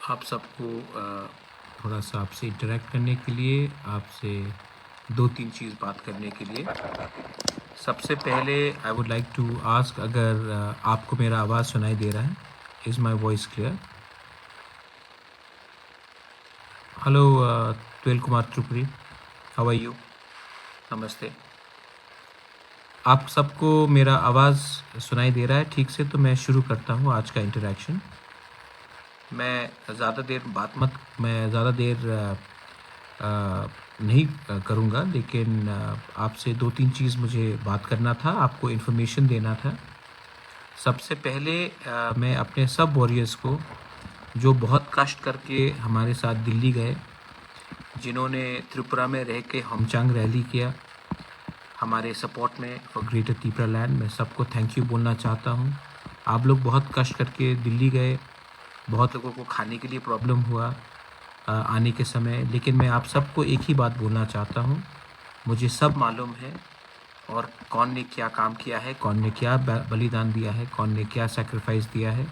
आप सबको थोड़ा सा आपसे इंटरेक्ट करने के लिए, आपसे 2-3 चीज़ बात करने के लिए। सबसे पहले I would like to ask, अगर आपको मेरा आवाज़ सुनाई दे रहा है? Is my voice clear? Hello ट्वेल Kumar Tripuri, how are you? नमस्ते। आप सबको मेरा आवाज़ सुनाई दे रहा है ठीक से? तो मैं शुरू करता हूँ आज का इंटरेक्शन। मैं ज़्यादा देर नहीं करूँगा, लेकिन आपसे 2-3 चीज़ मुझे बात करना था, आपको इन्फॉर्मेशन देना था। सबसे पहले मैं अपने सब वॉरियर्स को, जो बहुत कष्ट करके हमारे साथ दिल्ली गए, जिन्होंने त्रिपुरा में रह के होमचांग रैली किया हमारे सपोर्ट में फॉर ग्रेटर त्रिपुरा लैंड, मैं सबको थैंक यू बोलना चाहता हूँ। आप लोग बहुत कष्ट करके दिल्ली गए, बहुत लोगों को खाने के लिए प्रॉब्लम हुआ आने के समय, लेकिन मैं आप सबको एक ही बात बोलना चाहता हूँ, मुझे सब मालूम है और कौन ने क्या काम किया है, कौन ने क्या बलिदान दिया है, कौन ने क्या सैक्रिफाइस दिया है।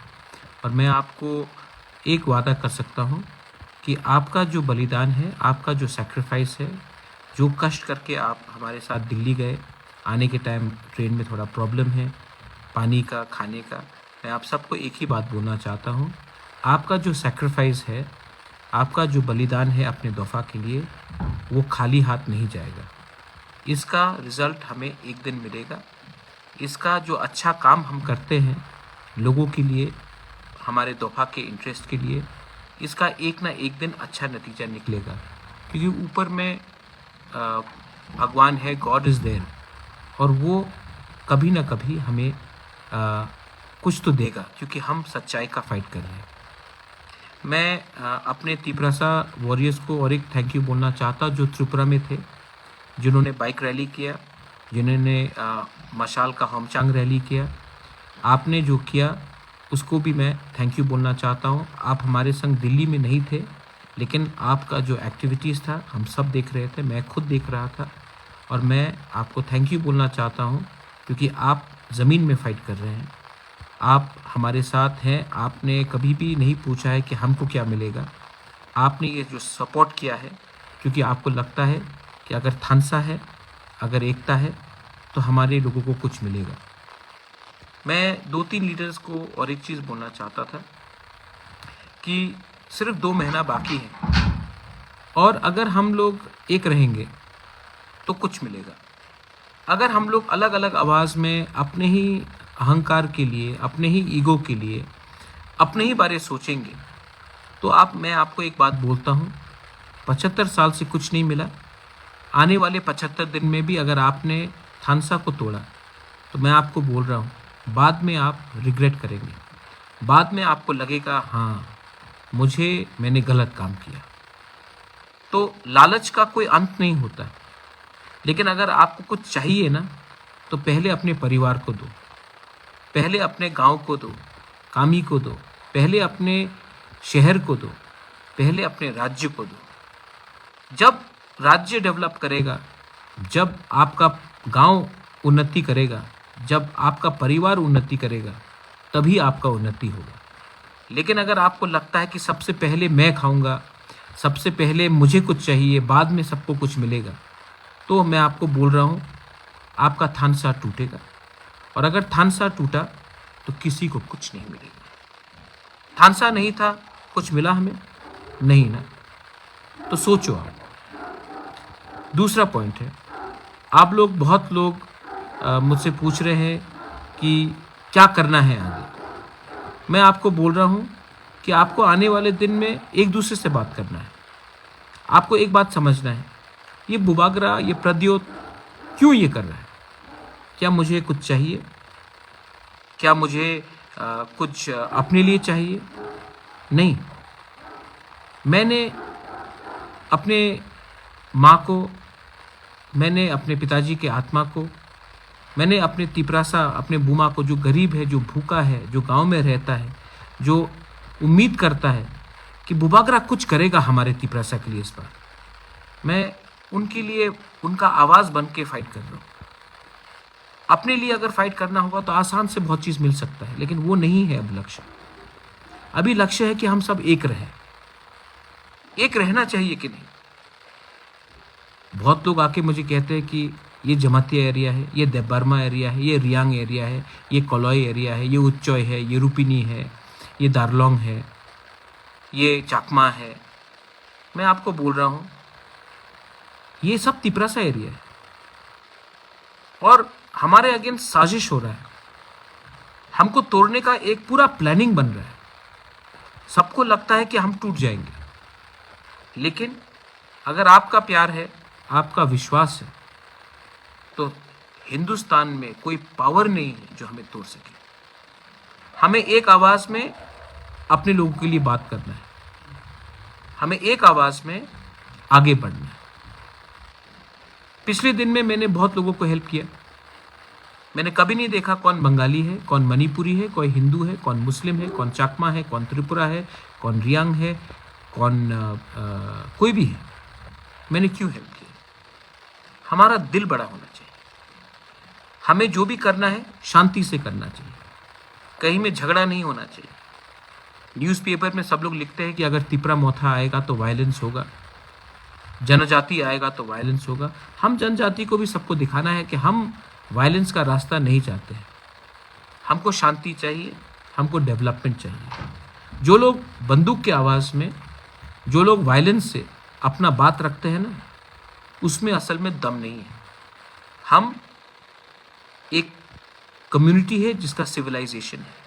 और मैं आपको एक वादा कर सकता हूँ कि आपका जो बलिदान है, आपका जो सैक्रिफाइस है, जो कष्ट करके आप हमारे साथ दिल्ली गए, आने के टाइम ट्रेन में थोड़ा प्रॉब्लम है पानी का, खाने का, मैं आप सबको एक ही बात बोलना चाहता हूँ, आपका जो सैक्रिफाइस है, आपका जो बलिदान है अपने दफ़ा के लिए, वो खाली हाथ नहीं जाएगा। इसका रिज़ल्ट हमें एक दिन मिलेगा। इसका जो अच्छा काम हम करते हैं लोगों के लिए, हमारे दफ़ा के इंटरेस्ट के लिए, इसका एक ना एक दिन अच्छा नतीजा निकलेगा, क्योंकि ऊपर में भगवान है, गॉड इज़ देयर, और वो कभी ना कभी हमें कुछ तो देगा, क्योंकि हम सच्चाई का फाइट कर रहे हैं। मैं अपने त्रिपुरा वॉरियर्स को और एक थैंक यू बोलना चाहता, जो त्रिपुरा में थे, जिन्होंने बाइक रैली किया, जिन्होंने मशाल का होमचांग रैली किया, आपने जो किया उसको भी मैं थैंक यू बोलना चाहता हूँ। आप हमारे संग दिल्ली में नहीं थे, लेकिन आपका जो एक्टिविटीज़ था हम सब देख रहे थे, मैं खुद देख रहा था, और मैं आपको थैंक यू बोलना चाहता हूँ, क्योंकि आप ज़मीन में फ़ाइट कर रहे हैं, आप हमारे साथ हैं। आपने कभी भी नहीं पूछा है कि हमको क्या मिलेगा, आपने ये जो सपोर्ट किया है, क्योंकि आपको लगता है कि अगर थानसा है, अगर एकता है, तो हमारे लोगों को कुछ मिलेगा। मैं 2-3 लीडर्स को और एक चीज़ बोलना चाहता था कि सिर्फ 2 महीना बाकी है, और अगर हम लोग एक रहेंगे तो कुछ मिलेगा। अगर हम लोग अलग अलग आवाज़ में अपने ही अहंकार के लिए, अपने ही ईगो के लिए, अपने ही बारे सोचेंगे, तो मैं आपको एक बात बोलता हूँ, 75 साल से कुछ नहीं मिला। आने वाले 75 दिन में भी अगर आपने थानसा को तोड़ा, तो मैं आपको बोल रहा हूँ, बाद में आप रिग्रेट करेंगे, बाद में आपको लगेगा हाँ मैंने गलत काम किया। तो लालच का कोई अंत नहीं होता, लेकिन अगर आपको कुछ चाहिए ना, तो पहले अपने परिवार को दो, पहले अपने गांव को दो, कामी को दो, पहले अपने शहर को दो, पहले अपने राज्य को दो। जब राज्य डेवलप करेगा, जब आपका गांव उन्नति करेगा, जब आपका परिवार उन्नति करेगा, तभी आपका उन्नति होगा। लेकिन अगर आपको लगता है कि सबसे पहले मैं खाऊंगा, सबसे पहले मुझे कुछ चाहिए, बाद में सबको कुछ मिलेगा, तो मैं आपको बोल रहा हूँ, आपका थानसा टूटेगा। और अगर थानसा टूटा तो किसी को कुछ नहीं मिलेगा। थानसा नहीं था, कुछ मिला हमें नहीं ना, तो सोचो आप। दूसरा पॉइंट है, बहुत लोग मुझसे पूछ रहे हैं कि क्या करना है आगे। मैं आपको बोल रहा हूँ कि आपको आने वाले दिन में एक दूसरे से बात करना है। आपको एक बात समझना है, ये बुबागरा, ये प्रद्योत क्यों ये कर रहा है? क्या मुझे कुछ चाहिए? क्या मुझे कुछ अपने लिए चाहिए? नहीं। मैंने अपने माँ को, मैंने अपने पिताजी के आत्मा को, मैंने अपने तिपरासा, अपने बूमा को, जो गरीब है, जो भूखा है, जो गांव में रहता है, जो उम्मीद करता है कि बुबागरा कुछ करेगा हमारे तिपरासा के लिए, इस बार मैं उनके लिए, उनका आवाज़ बन के फाइट कर रहा हूँ। अपने लिए अगर फाइट करना होगा तो आसान से बहुत चीज़ मिल सकता है, लेकिन वो नहीं है अब लक्ष्य। अभी लक्ष्य है कि हम सब एक रहें, एक रहना चाहिए कि नहीं? बहुत लोग आके मुझे कहते हैं कि ये जमातिया एरिया है, ये देबर्मा एरिया है, ये रियांग एरिया है, ये कोलोई एरिया है, ये उच्चोय है, ये रुपिनी है, ये दार्लोंग है, ये चाकमा है। मैं आपको बोल रहा हूँ ये सब तिपरासा एरिया है और हमारे अगेंस्ट साजिश हो रहा है। हमको तोड़ने का एक पूरा प्लानिंग बन रहा है। सबको लगता है कि हम टूट जाएंगे, लेकिन अगर आपका प्यार है, आपका विश्वास है, तो हिंदुस्तान में कोई पावर नहीं है जो हमें तोड़ सके। हमें एक आवाज में अपने लोगों के लिए बात करना है, हमें एक आवाज में आगे बढ़ना है। पिछले दिन में मैंने बहुत लोगों को हेल्प किया। मैंने कभी नहीं देखा कौन बंगाली है, कौन मणिपुरी है, कोई हिंदू है, कौन मुस्लिम है, कौन चाकमा है, कौन त्रिपुरा है, कौन रियांग है, कौन कोई भी है। मैंने क्यों हेल्प किया? हमारा दिल बड़ा होना चाहिए। हमें जो भी करना है शांति से करना चाहिए, कहीं में झगड़ा नहीं होना चाहिए। न्यूज़पेपर में सब लोग लिखते हैं कि अगर तिपरा मोथा आएगा तो वायलेंस होगा, जनजाति आएगा तो वायलेंस होगा। हम जनजाति को भी सबको दिखाना है कि हम वायलेंस का रास्ता नहीं चाहते हैं। हमको शांति चाहिए, हमको डेवलपमेंट चाहिए। जो लोग बंदूक के आवाज़ में, जो लोग वायलेंस से अपना बात रखते हैं ना, उसमें असल में दम नहीं है। हम एक कम्युनिटी है जिसका सिविलाइजेशन है।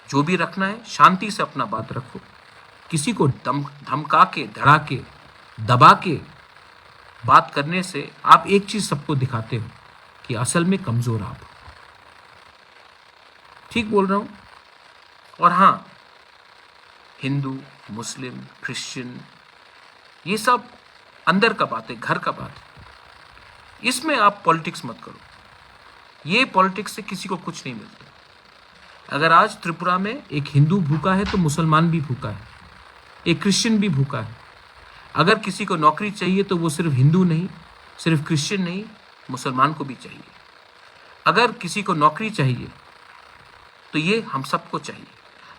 जो भी रखना है शांति से अपना बात रखो। किसी को धमका के, धड़ा के, दबा के बात करने से आप एक चीज सबको दिखाते हो कि असल में कमजोर आप हो। ठीक बोल रहा हूं? और हाँ, हिंदू, मुस्लिम, क्रिश्चियन, ये सब अंदर का बात है, घर का बात है। इसमें आप पॉलिटिक्स मत करो। ये पॉलिटिक्स से किसी को कुछ नहीं मिलता। अगर आज त्रिपुरा में एक हिंदू भूखा है तो मुसलमान भी भूखा है, एक क्रिश्चियन भी भूखा है। अगर किसी को नौकरी चाहिए तो वो सिर्फ हिंदू नहीं, सिर्फ क्रिश्चियन नहीं, मुसलमान को भी चाहिए। अगर किसी को नौकरी चाहिए तो ये हम सबको चाहिए।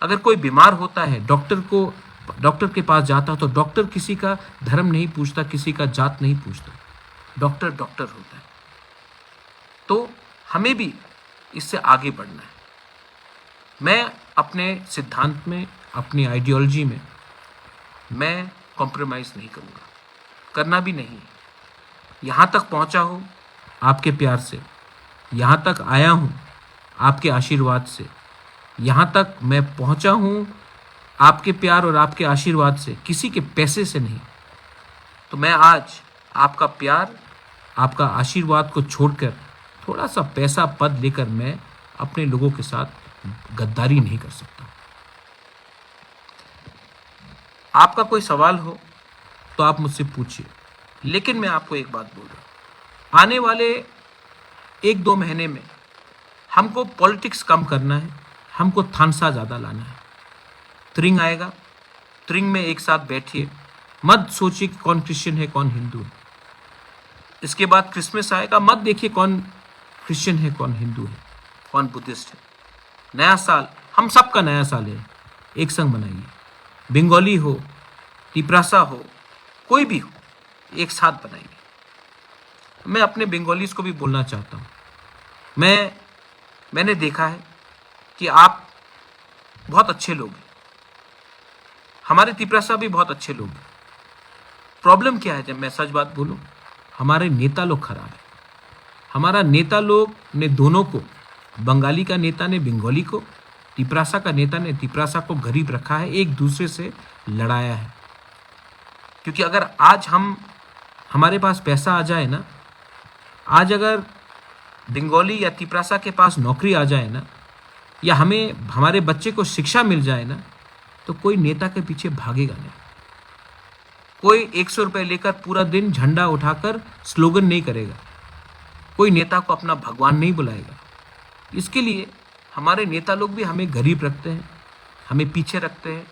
अगर कोई बीमार होता है, डॉक्टर के पास जाता तो डॉक्टर किसी का धर्म नहीं पूछता, किसी का जात नहीं पूछता। डॉक्टर डॉक्टर होता है। तो हमें भी इससे आगे बढ़ना है। मैं अपने सिद्धांत में, अपनी आइडियोलॉजी में मैं कॉम्प्रोमाइज़ नहीं करूँगा, करना भी नहीं। यहाँ तक पहुँचा हूँ आपके प्यार से, यहाँ तक आया हूँ आपके आशीर्वाद से, यहाँ तक मैं पहुँचा हूँ आपके प्यार और आपके आशीर्वाद से, किसी के पैसे से नहीं। तो मैं आज आपका प्यार, आपका आशीर्वाद को छोड़कर थोड़ा सा पैसा, पद लेकर मैं अपने लोगों के साथ गद्दारी नहीं कर सकता। आपका कोई सवाल हो तो आप मुझसे पूछिए, लेकिन मैं आपको एक बात बोल रहा हूँ, आने वाले 1-2 महीने में हमको पॉलिटिक्स कम करना है, हमको थानसा ज़्यादा लाना है। त्रिंग आएगा, त्रिंग में एक साथ बैठिए, मत सोचिए कि कौन क्रिश्चियन है कौन हिंदू है। इसके बाद क्रिसमस आएगा, मत देखिए कौन क्रिश्चियन है कौन हिंदू है, कौन बुद्धिस्ट है। नया साल हम सबका नया साल है, एक संग मनाइए। बंगाली हो, तिपरासा हो, कोई भी हो, एक साथ बनाइए। मैं अपने बंगालीज को भी बोलना चाहता हूँ, मैंने देखा है कि आप बहुत अच्छे लोग हैं, हमारे तिपरासा भी बहुत अच्छे लोग हैं। प्रॉब्लम क्या है, जब मैं सच बात बोलूं, हमारे नेता लोग खराब है। हमारा नेता लोग ने दोनों को, बंगाली का नेता ने बंगाली को, तिपरासा का नेता ने तिपरासा को गरीब रखा है, एक दूसरे से लड़ाया है। क्योंकि अगर आज हमारे पास पैसा आ जाए ना, आज अगर बंगाली या तिपरासा के पास नौकरी आ जाए ना, या हमें हमारे बच्चे को शिक्षा मिल जाए ना, तो कोई नेता के पीछे भागेगा नहीं। कोई 100 रुपये लेकर पूरा दिन झंडा उठाकर स्लोगन नहीं करेगा। कोई नेता को अपना भगवान नहीं बुलाएगा। इसके लिए हमारे नेता लोग भी हमें गरीब रखते हैं, हमें पीछे रखते हैं,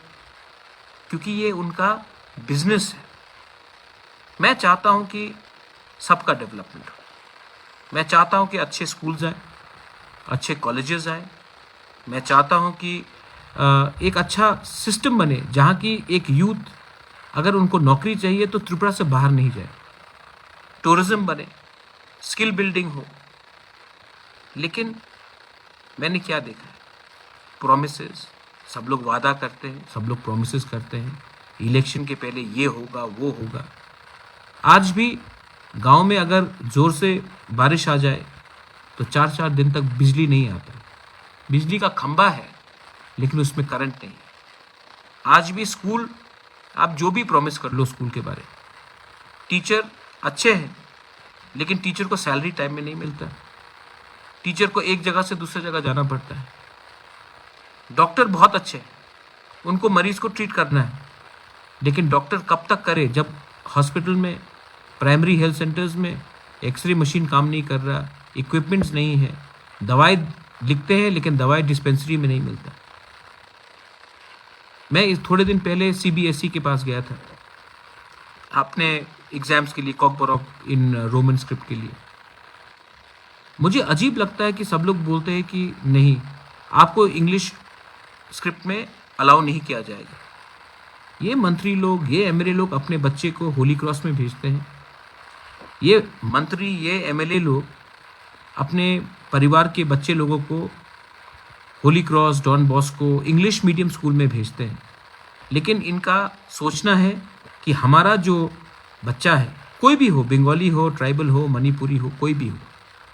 क्योंकि ये उनका बिजनेस है। मैं चाहता हूँ कि सबका डेवलपमेंट हो। मैं चाहता हूँ कि अच्छे स्कूल्स आए, अच्छे कॉलेजेस आए। मैं चाहता हूँ कि एक अच्छा सिस्टम बने जहाँ की एक यूथ अगर उनको नौकरी चाहिए तो त्रिपुरा से बाहर नहीं जाए, टूरिज्म बने, स्किल बिल्डिंग हो। लेकिन मैंने क्या देखा है, प्रोमिसेस, सब लोग वादा करते हैं, सब लोग प्रोमिसेस करते हैं, इलेक्शन के पहले ये होगा वो होगा। आज भी गांव में अगर जोर से बारिश आ जाए तो 4-4 दिन तक बिजली नहीं आता। बिजली का खंभा है लेकिन उसमें करंट नहीं है। आज भी स्कूल, आप जो भी प्रॉमिस कर लो स्कूल के बारे, टीचर अच्छे हैं लेकिन टीचर को सैलरी टाइम में नहीं मिलता। टीचर को एक जगह से दूसरी जगह जाना पड़ता है। डॉक्टर बहुत अच्छे हैं, उनको मरीज को ट्रीट करना है, लेकिन डॉक्टर कब तक करे जब हॉस्पिटल में, प्राइमरी हेल्थ सेंटर्स में एक्सरे मशीन काम नहीं कर रहा, इक्विपमेंट्स नहीं है, दवाई लिखते हैं लेकिन दवाई डिस्पेंसरी में नहीं मिलता। मैं थोड़े दिन पहले CBSE के पास गया था अपने एग्जाम्स के लिए, कॉकबोरॉक इन रोमन स्क्रिप्ट के लिए। मुझे अजीब लगता है कि सब लोग बोलते हैं कि नहीं, आपको इंग्लिश स्क्रिप्ट में अलाउ नहीं किया जाएगा। ये मंत्री लोग, ये MLA लोग अपने बच्चे को होली क्रॉस में भेजते हैं। ये मंत्री, ये MLA लोग अपने परिवार के बच्चे लोगों को holy cross, Don Bosco, English medium school में भेजते हैं। लेकिन इनका सोचना है कि हमारा जो बच्चा है, कोई भी हो, बंगाली हो, ट्राइबल हो, मणिपुरी हो, कोई भी हो,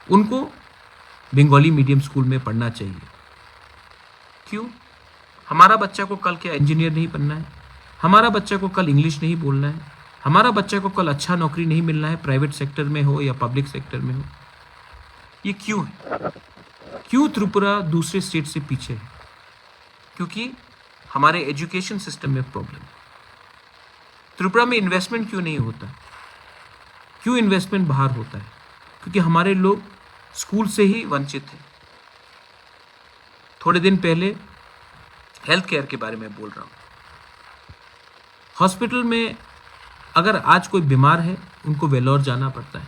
उनको बंगाली मीडियम स्कूल में पढ़ना चाहिए। क्यों? हमारा बच्चा को कल क्या इंजीनियर नहीं बनना है? हमारा बच्चा को कल इंग्लिश नहीं बोलना है? हमारा बच्चा को कल अच्छा नौकरी नहीं मिलना है, प्राइवेट सेक्टर में हो या पब्लिक सेक्टर में हो? ये क्यों है? क्यों त्रिपुरा दूसरे स्टेट से पीछे है? क्योंकि हमारे एजुकेशन सिस्टम में प्रॉब्लम है। त्रिपुरा में इन्वेस्टमेंट क्यों नहीं होता? क्यों इन्वेस्टमेंट बाहर होता है? क्योंकि हमारे लोग स्कूल से ही वंचित हैं। थोड़े दिन पहले हेल्थ केयर के बारे में बोल रहा हूँ। हॉस्पिटल में अगर आज कोई बीमार है, उनको वेलोर जाना पड़ता है,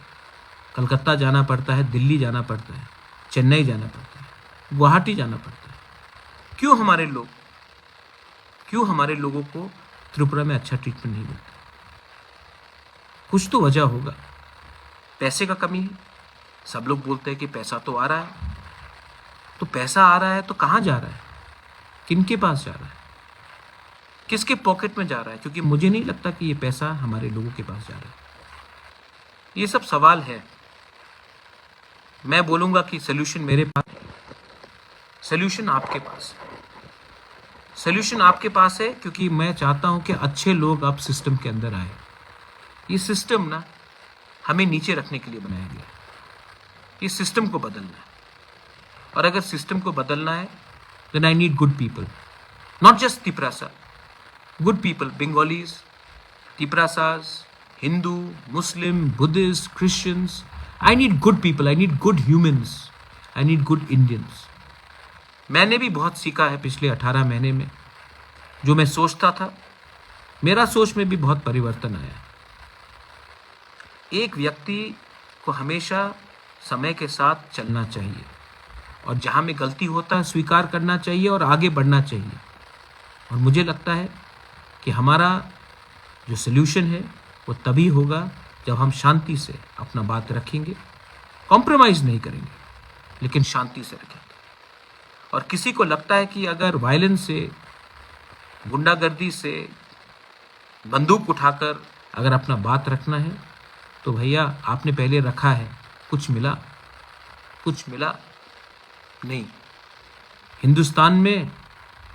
कलकत्ता जाना पड़ता है, दिल्ली जाना पड़ता है, चेन्नई जाना पड़ता है, गुवाहाटी जाना पड़ता है। क्यों हमारे लोगों को त्रिपुरा में अच्छा ट्रीटमेंट नहीं मिलता? कुछ तो वजह होगा। पैसे का कमी है। सब लोग बोलते हैं कि पैसा तो आ रहा है, तो पैसा आ रहा है तो कहाँ जा रहा है? किनके पास जा रहा है? किसके पॉकेट में जा रहा है? क्योंकि मुझे नहीं लगता कि ये पैसा हमारे लोगों के पास जा रहा है। ये सब सवाल है। मैं बोलूँगा कि सोल्यूशन मेरे पास, सोल्यूशन आपके पास है। सोल्यूशन आपके पास है क्योंकि मैं चाहता हूँ कि अच्छे लोग अब सिस्टम के अंदर आए। ये सिस्टम ना हमें नीचे रखने के लिए बनाया गया है। ये सिस्टम को बदलना है, और अगर सिस्टम को बदलना है then I need good people, not just Tiprasa, good people, Bengalis, Tiprasas, Hindu, Muslim, Buddhist, Christians. I need good people, I need good humans, I need good Indians. मैंने भी बहुत सीखा है पिछले 18 महीने में। जो मैं सोचता था, मेरा सोच में भी बहुत परिवर्तन आया। एक व्यक्ति को हमेशा समय के साथ चलना चाहिए, और जहाँ में गलती होता है स्वीकार करना चाहिए और आगे बढ़ना चाहिए। और मुझे लगता है कि हमारा जो सल्यूशन है वो तभी होगा जब हम शांति से अपना बात रखेंगे, कॉम्प्रोमाइज़ नहीं करेंगे, लेकिन शांति से रखेंगे। और किसी को लगता है कि अगर वायलेंस से, गुंडागर्दी से, बंदूक उठाकर अगर अपना बात रखना है, तो भैया आपने पहले रखा है, कुछ मिला नहीं। हिंदुस्तान में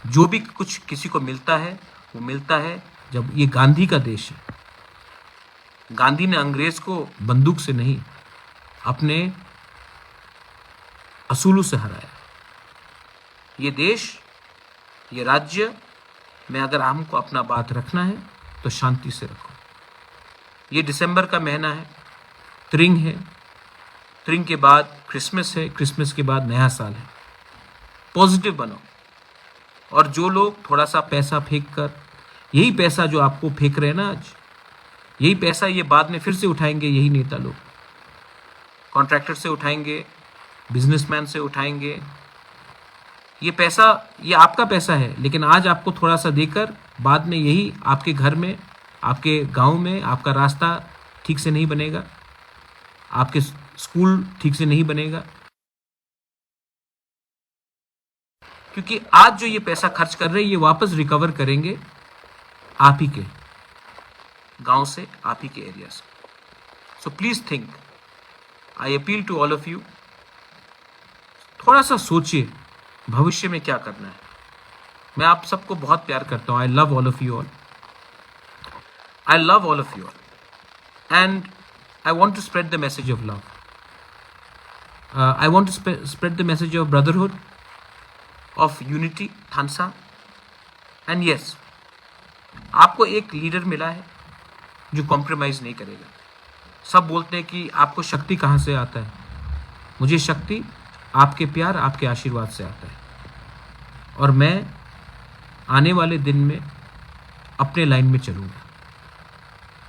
जो भी कुछ किसी को मिलता है, वो मिलता है जब ये गांधी का देश है। गांधी ने अंग्रेज को बंदूक से नहीं, अपने असूलों से हराया। ये देश, ये राज्य में अगर हमको अपना बात रखना है तो शांति से रखो। ये दिसंबर का महीना है, त्रिंग है, त्रिंग के बाद क्रिसमस है, क्रिसमस के बाद नया साल है। पॉजिटिव बनो। और जो लोग थोड़ा सा पैसा फेंक कर, यही पैसा जो आपको फेंक रहे हैं ना आज, यही पैसा ये बाद में फिर से उठाएंगे। यही नेता लोग कॉन्ट्रैक्टर से उठाएंगे, बिजनेसमैन से उठाएंगे। ये पैसा, ये आपका पैसा है, लेकिन आज आपको थोड़ा सा देकर बाद में यही आपके घर में आपके गांव में आपका रास्ता ठीक से नहीं बनेगा, आपके स्कूल ठीक से नहीं बनेगा, क्योंकि आज जो ये पैसा खर्च कर रहे हैं ये वापस रिकवर करेंगे आप ही के गांव से, आप ही के एरिया से। So please think, I appeal to all of you, थोड़ा सा सोचिए भविष्य में क्या करना है। मैं आप सबको बहुत प्यार करता हूँ। I love all of you all, I love all of you all, and I want to spread the message of love. I want to spread the message of brotherhood, of unity, Thansa. And yes, आपको एक leader मिला है जो compromise नहीं करेगा. सब बोलते हैं कि आपको शक्ति कहाँ से आता है. मुझे शक्ति आपके प्यार, आपके आशीर्वाद से आता है. और मैं आने वाले दिन में अपने लाइन में चलूँगा.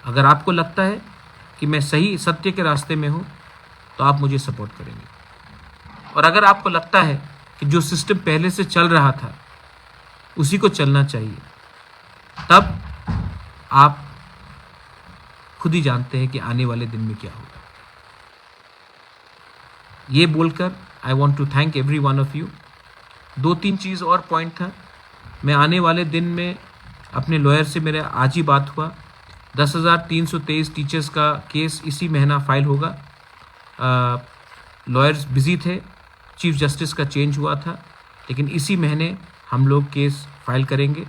अगर आपको लगता है कि मैं सही सत्य के रास्ते में हूँ तो आप मुझे सपोर्ट करेंगे. और अगर आपको लगता है कि जो सिस्टम पहले से चल रहा था उसी को चलना चाहिए, तब आप खुद ही जानते हैं कि आने वाले दिन में क्या होगा. ये बोलकर I want to thank every one of you. 2-3 चीज़ और पॉइंट था. मैं आने वाले दिन में अपने लॉयर से मेरा आज ही बात हुआ. 10,323 टीचर्स का केस इसी महीना फाइल होगा. लॉयर्स बिजी थे, चीफ जस्टिस का चेंज हुआ था, लेकिन इसी महीने हम लोग केस फाइल करेंगे.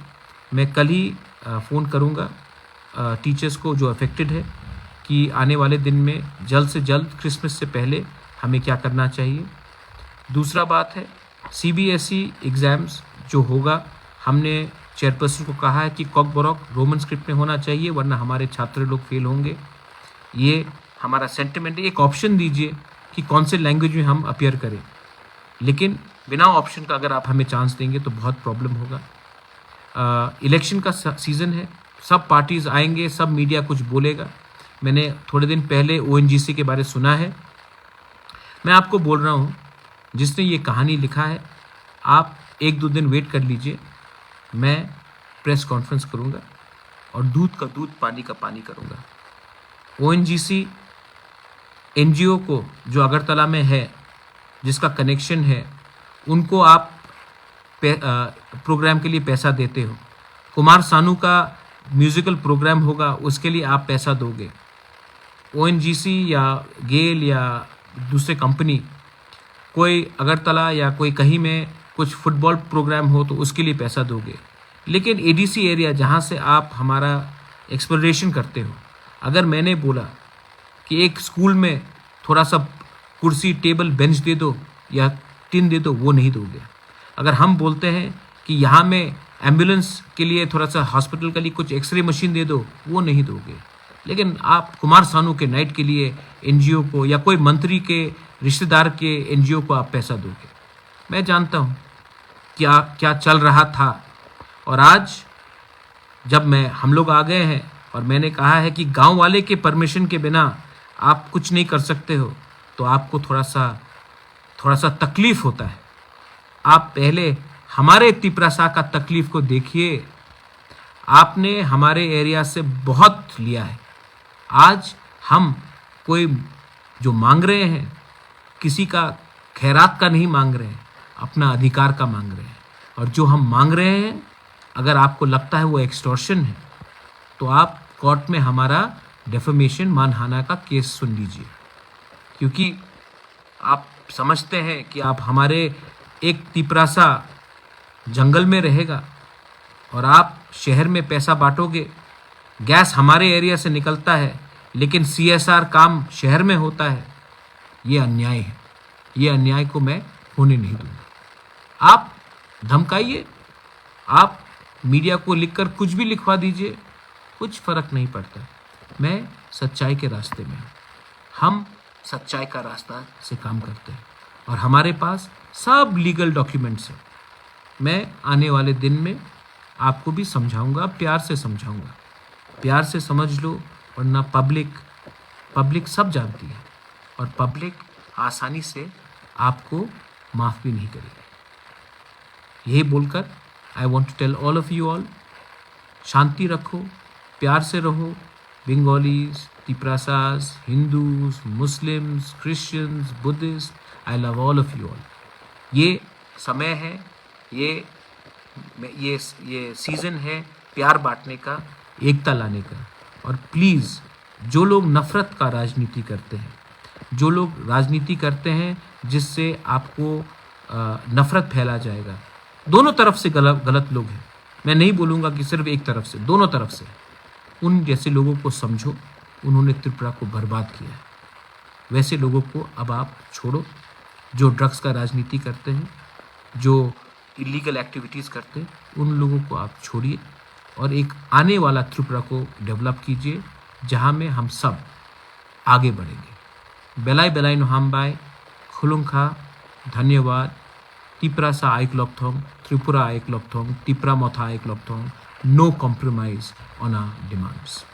मैं कल ही फ़ोन करूंगा टीचर्स को जो अफेक्टेड है कि आने वाले दिन में जल्द से जल्द क्रिसमस से पहले हमें क्या करना चाहिए. दूसरा बात है CBSE एग्ज़ाम्स जो होगा, हमने चेयरपर्सन को कहा है कि कॉक बॉरोक रोमन स्क्रिप्ट में होना चाहिए, वरना हमारे छात्र लोग फेल होंगे. ये हमारा सेंटिमेंट. एक ऑप्शन दीजिए कि कौन से लैंग्वेज में हम अपीयर करें, लेकिन बिना ऑप्शन का अगर आप हमें चांस देंगे तो बहुत प्रॉब्लम होगा. इलेक्शन का सीज़न है, सब पार्टीज़ आएंगे, सब मीडिया कुछ बोलेगा. मैंने थोड़े दिन पहले ONGC के बारे सुना है. मैं आपको बोल रहा हूँ, जिसने ये कहानी लिखा है, आप 1-2 दिन वेट कर लीजिए. मैं प्रेस कॉन्फ्रेंस करूँगा और दूध का दूध, पानी का पानी करूँगा. ONGC NGO को जो अगरतला में है, जिसका कनेक्शन है, उनको आप प्रोग्राम के लिए पैसा देते हो. कुमार सानू का म्यूज़िकल प्रोग्राम होगा, उसके लिए आप पैसा दोगे. ONGC या गेल या दूसरे कंपनी कोई अगरतला या कोई कहीं में कुछ फुटबॉल प्रोग्राम हो तो उसके लिए पैसा दोगे. लेकिन ADC एरिया जहाँ से आप हमारा एक्सप्लोरेशन करते हो, अगर मैंने बोला कि एक स्कूल में थोड़ा सा कुर्सी, टेबल, बेंच दे दो या टिन दे दो, वो नहीं दोगे. अगर हम बोलते हैं कि यहाँ में एम्बुलेंस के लिए थोड़ा सा, हॉस्पिटल के लिए कुछ एक्सरे मशीन दे दो, वो नहीं दोगे. लेकिन आप कुमार सानू के नाइट के लिए NGO को या कोई मंत्री के रिश्तेदार के NGO को आप पैसा दोगे. मैं जानता हूँ क्या क्या चल रहा था. और आज जब हम लोग आ गए हैं और मैंने कहा है कि गांव वाले के परमिशन के बिना आप कुछ नहीं कर सकते हो, तो आपको थोड़ा सा तकलीफ़ होता है. आप पहले हमारे तिपरासा का तकलीफ़ को देखिए. आपने हमारे एरिया से बहुत लिया है. आज हम कोई जो मांग रहे हैं, किसी का खैरात का नहीं मांग रहे हैं, अपना अधिकार का मांग रहे हैं. और जो हम मांग रहे हैं, अगर आपको लगता है वो एक्सटॉर्शन है, तो आप कोर्ट में हमारा डेफेमेशन, मानहानि का केस सुन लीजिए. क्योंकि आप समझते हैं कि आप हमारे एक तिपरासा जंगल में रहेगा और आप शहर में पैसा बांटोगे. गैस हमारे एरिया से निकलता है, लेकिन CSR काम शहर में होता है. ये अन्याय है. ये अन्याय को मैं होने नहीं दूंगा. आप धमकाइए, आप मीडिया को लिखकर कुछ भी लिखवा दीजिए, कुछ फ़र्क नहीं पड़ता. मैं सच्चाई के रास्ते में हूँ. हम सच्चाई का रास्ता से काम करते हैं और हमारे पास सब लीगल डॉक्यूमेंट्स हैं. मैं आने वाले दिन में आपको भी समझाऊंगा, प्यार से समझाऊंगा. प्यार से समझ लो, वरना पब्लिक सब जानती है और पब्लिक आसानी से आपको माफ़ भी नहीं करेगी. यही बोलकर I want to tell all of you all, शांति रखो, प्यार से रहो। Bengalis, Tiprasas, Hindus, Muslims, Christians, Buddhist, I love all of you all. ये समय है, ये ये सीज़न है प्यार बांटने का, एकता लाने का। और प्लीज़ जो लोग नफ़रत का राजनीति करते हैं, जो लोग राजनीति करते हैं जिससे आपको नफ़रत फैला जाएगा, दोनों तरफ से गलत लोग हैं। मैं नहीं बोलूँगा कि सिर्फ एक तरफ से, दोनों तरफ से। उन जैसे लोगों को समझो, उन्होंने त्रिपुरा को बर्बाद किया है। वैसे लोगों को अब आप छोड़ो, जो ड्रग्स का राजनीति करते हैं, जो इलीगल एक्टिविटीज़ करते हैं, उन लोगों को आप छोड़िए और एक आने वाला त्रिपुरा को डेवलप कीजिए जहाँ में हम सब आगे बढ़ेंगे। बेलाई बेलाई नोहाम्बाई खुलुंखा, धन्यवाद। तिप्रासा आइक्लॉपथोंग, त्रिपुरा आइक्लॉपथोंग, तिप्रा मथा आइक्लॉपथोंग, no compromise on our demands.